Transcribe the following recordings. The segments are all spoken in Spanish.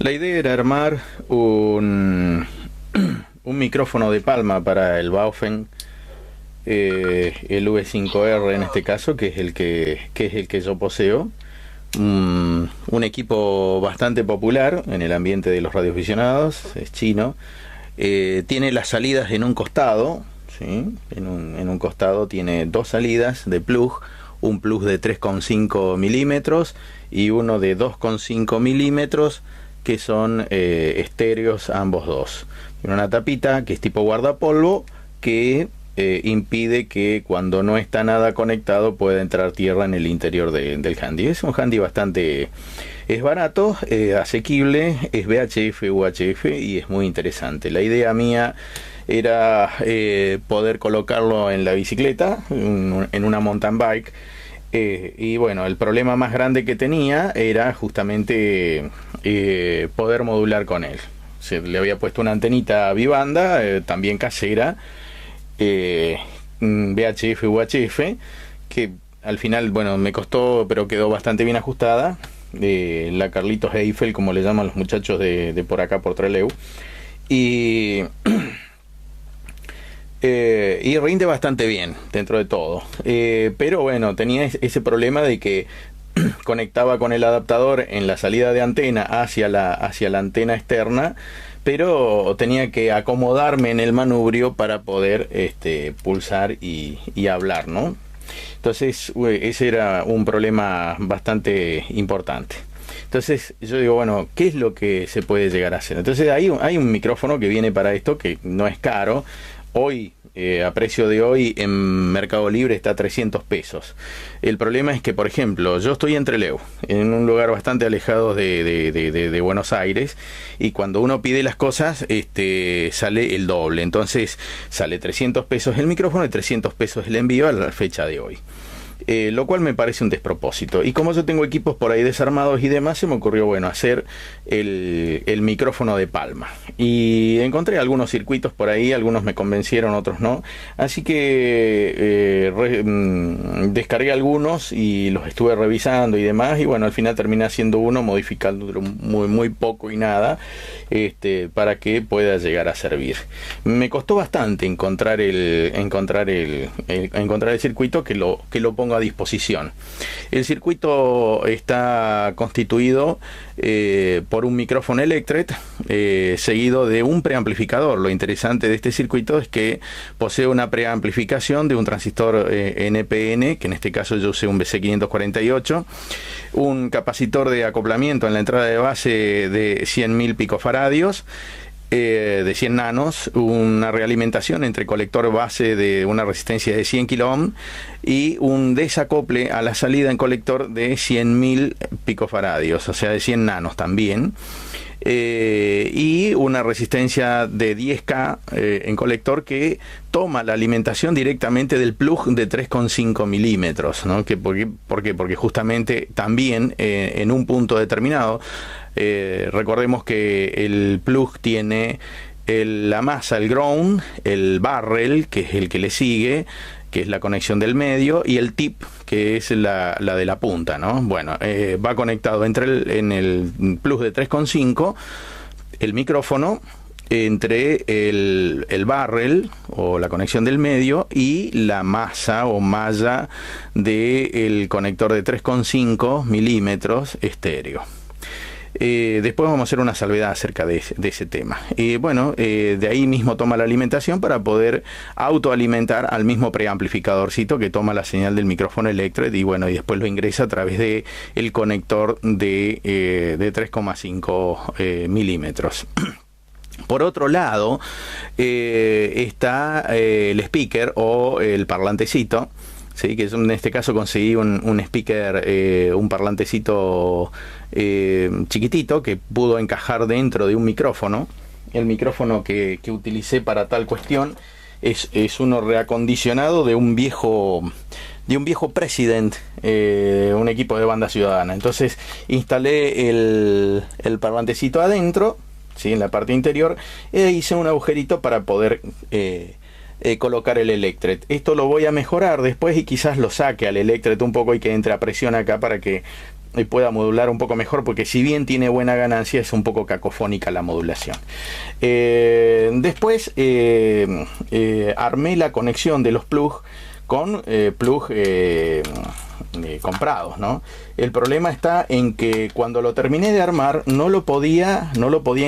La idea era armar un micrófono de palma para el Baofeng, el V5R en este caso, que es el que yo poseo. Un equipo bastante popular en el ambiente de los radioaficionados, es chino. Tiene las salidas en un costado, ¿sí? En un costado tiene dos salidas de plug, un plug de 3,5 milímetros y uno de 2,5 milímetros, que son estéreos ambos dos. Tiene una tapita que es tipo guardapolvo, que impide que cuando no está nada conectado pueda entrar tierra en el interior del handy. Es un handy bastante... es barato, asequible, es VHF, UHF y es muy interesante. La idea mía era poder colocarlo en la bicicleta, en una mountain bike. Y bueno, el problema más grande que tenía era justamente poder modular con él. Le había puesto una antenita bibanda, también casera, VHF, UHF, que al final, bueno, me costó, pero quedó bastante bien ajustada. La Carlitos Eiffel, como le llaman los muchachos de por acá, por Trelew. Y rinde bastante bien dentro de todo, pero bueno, tenía ese problema de que conectaba con el adaptador en la salida de antena hacia la antena externa, pero tenía que acomodarme en el manubrio para poder pulsar y hablar, ¿no? Entonces ese era un problema bastante importante. Entonces yo digo, bueno, ¿qué es lo que se puede llegar a hacer? Entonces hay un micrófono que viene para esto, que no es caro. Hoy, a precio de hoy, en Mercado Libre está a 300 pesos. El problema es que, por ejemplo, yo estoy en Trelew, en un lugar bastante alejado de Buenos Aires, y cuando uno pide las cosas, sale el doble. Entonces sale 300 pesos el micrófono y 300 pesos el envío a la fecha de hoy. Lo cual me parece un despropósito. Y como yo tengo equipos por ahí desarmados y demás, se me ocurrió, bueno, hacer el micrófono de palma. Y encontré algunos circuitos por ahí, algunos me convencieron, otros no. Así que descargué algunos y los estuve revisando y demás. Y bueno, al final terminé haciendo uno, modificándolo muy poco y nada, para que pueda llegar a servir. Me costó bastante encontrar el circuito que lo ponga a disposición. El circuito está constituido por un micrófono Electret, seguido de un preamplificador. Lo interesante de este circuito es que posee una preamplificación de un transistor NPN, que en este caso yo usé un BC548, un capacitor de acoplamiento en la entrada de base de 100.000 picofaradios, de 100 nanos, una realimentación entre colector base de una resistencia de 100 kΩ y un desacople a la salida en colector de 100.000 picofaradios, o sea, de 100 nanos también. Y una resistencia de 10K en colector que toma la alimentación directamente del plug de 3,5 milímetros, ¿no? ¿Por qué? Porque justamente también en un punto determinado, recordemos que el plug tiene la masa, el ground, el barrel, que es el que le sigue, que es la conexión del medio, y el tip, que es la de la punta, ¿no? Bueno, va conectado en el plug de 3,5, el micrófono, entre el barrel o la conexión del medio y la masa o malla del conector de 3,5 milímetros estéreo. Después vamos a hacer una salvedad acerca de ese tema. Bueno, de ahí mismo toma la alimentación para poder autoalimentar al mismo preamplificadorcito que toma la señal del micrófono Electret, y bueno, y después lo ingresa a través de el conector de 3,5 milímetros. Por otro lado, está el speaker o el parlantecito. Sí, que en este caso conseguí un speaker, un parlantecito chiquitito que pudo encajar dentro de un micrófono. El micrófono que utilicé para tal cuestión es uno reacondicionado de un viejo President, un equipo de banda ciudadana. Entonces instalé el parlantecito adentro, ¿sí? En la parte interior, e hice un agujerito para poder colocar el Electret. Esto lo voy a mejorar después y quizás lo saque al Electret un poco y que entre a presión acá para que pueda modular un poco mejor, porque si bien tiene buena ganancia, es un poco cacofónica la modulación. Después armé la conexión de los plugs con plugs comprados, ¿no? El problema está en que cuando lo terminé de armar no lo podía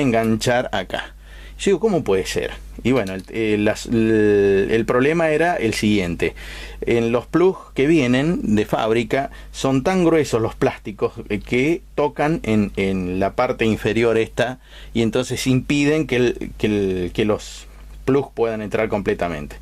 enganchar acá. Yo digo, ¿cómo puede ser? Y bueno, el problema era el siguiente. En los plugs que vienen de fábrica son tan gruesos los plásticos que tocan en la parte inferior esta, y entonces impiden que los plugs puedan entrar completamente.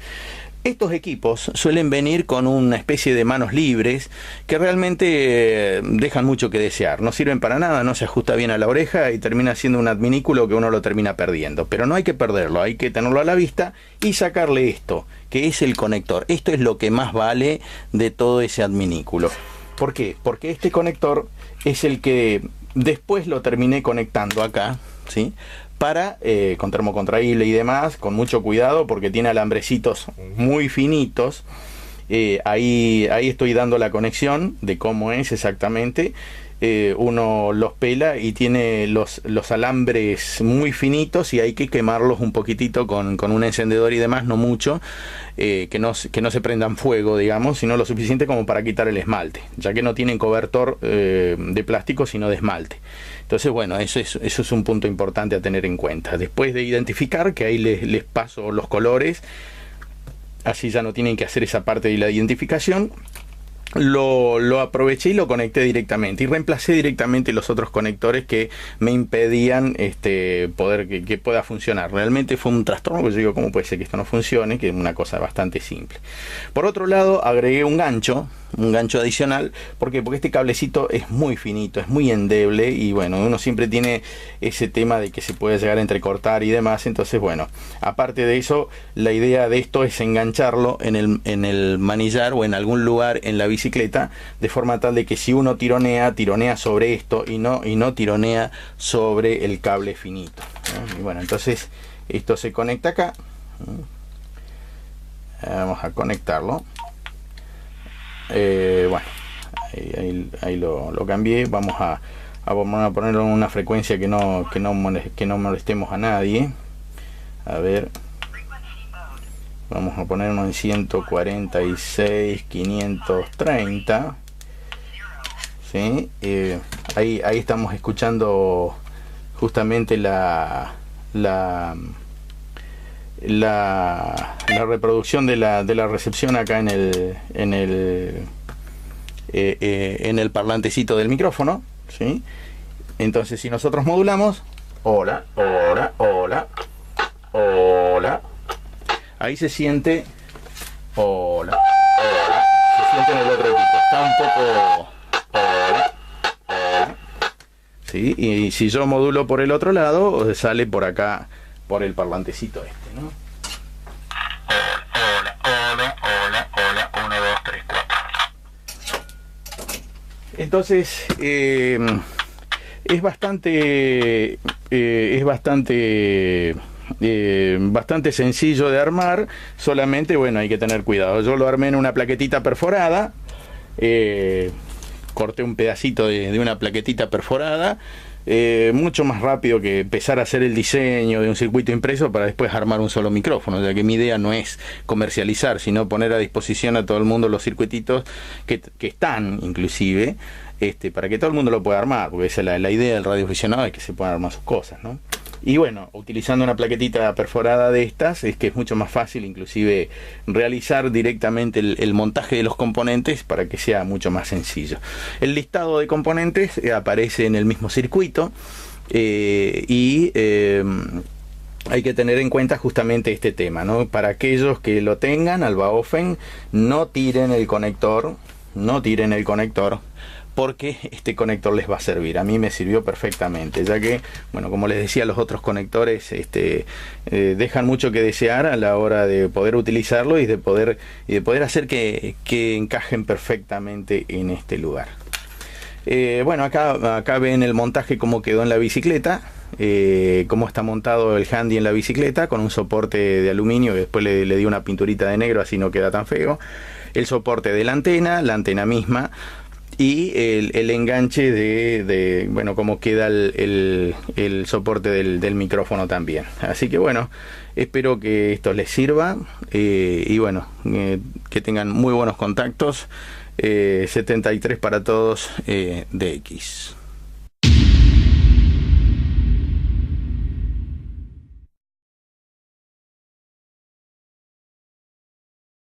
Estos equipos suelen venir con una especie de manos libres que realmente dejan mucho que desear. No sirven para nada, no se ajusta bien a la oreja y termina siendo un adminículo que uno lo termina perdiendo. Pero no hay que perderlo, hay que tenerlo a la vista y sacarle esto, que es el conector. Esto es lo que más vale de todo ese adminículo. ¿Por qué? Porque este conector es el que después lo terminé conectando acá, ¿sí? Para con termocontraíble y demás, con mucho cuidado porque tiene alambrecitos muy finitos. Ahí estoy dando la conexión de cómo es exactamente. Uno los pela y tiene los alambres muy finitos y hay que quemarlos un poquitito con un encendedor y demás, no mucho, que no se prendan fuego, digamos, sino lo suficiente como para quitar el esmalte, ya que no tienen cobertor de plástico sino de esmalte. Entonces, bueno, eso es un punto importante a tener en cuenta. Después de identificar, que ahí les paso los colores, así ya no tienen que hacer esa parte de la identificación, lo aproveché y lo conecté directamente y reemplacé directamente los otros conectores que me impedían poder que pueda funcionar. Realmente fue un trastorno, porque yo digo, ¿cómo puede ser que esto no funcione? Que es una cosa bastante simple. Por otro lado, agregué un gancho adicional. ¿Por qué? Porque este cablecito es muy finito, es muy endeble y bueno, uno siempre tiene ese tema de que se puede llegar a entrecortar y demás. Entonces, bueno, aparte de eso, la idea de esto es engancharlo en el manillar o en algún lugar en la bicicleta, de forma tal de que si uno tironea sobre esto y no tironea sobre el cable finito, ¿no? Y bueno, entonces esto se conecta acá. Vamos a conectarlo. Bueno, ahí lo cambié. Vamos a ponerlo en una frecuencia que no molestemos a nadie. A ver, vamos a ponerlo en 146.530. ¿Sí? Ahí estamos escuchando justamente la reproducción de la recepción acá en el parlantecito del micrófono, ¿sí? Entonces, si nosotros modulamos, hola, hola, hola, hola, ahí se siente, hola, hola, se siente en el otro equipo, está un poco, hola, hola, ¿sí? Y si yo modulo por el otro lado, sale por acá, por el parlantecito ¿no? Hola, hola, hola, hola, 1, 2, 3, 4. Entonces, es bastante sencillo de armar, solamente, bueno, hay que tener cuidado. Yo lo armé en una plaquetita perforada, corté un pedacito de una plaquetita perforada, mucho más rápido que empezar a hacer el diseño de un circuito impreso para después armar un solo micrófono. O sea que mi idea no es comercializar, sino poner a disposición a todo el mundo los circuititos que están, inclusive, para que todo el mundo lo pueda armar, porque esa es la idea del radioaficionado, es que se puedan armar sus cosas, ¿no? Y bueno, utilizando una plaquetita perforada de estas, es que es mucho más fácil inclusive realizar directamente el montaje de los componentes para que sea mucho más sencillo. El listado de componentes aparece en el mismo circuito hay que tener en cuenta justamente este tema, ¿no? Para aquellos que lo tengan, Alba-Ofen, no tiren el conector, porque este conector les va a servir. A mí me sirvió perfectamente, ya que, bueno, como les decía, los otros conectores dejan mucho que desear a la hora de poder utilizarlo y de poder hacer que encajen perfectamente en este lugar. Bueno, acá ven el montaje cómo quedó en la bicicleta, cómo está montado el handy en la bicicleta, con un soporte de aluminio que después le di una pinturita de negro, así no queda tan feo. El soporte de la antena misma, y el enganche bueno, cómo queda el soporte del micrófono también. Así que bueno, espero que esto les sirva, y bueno, que tengan muy buenos contactos. 73 para todos, DX.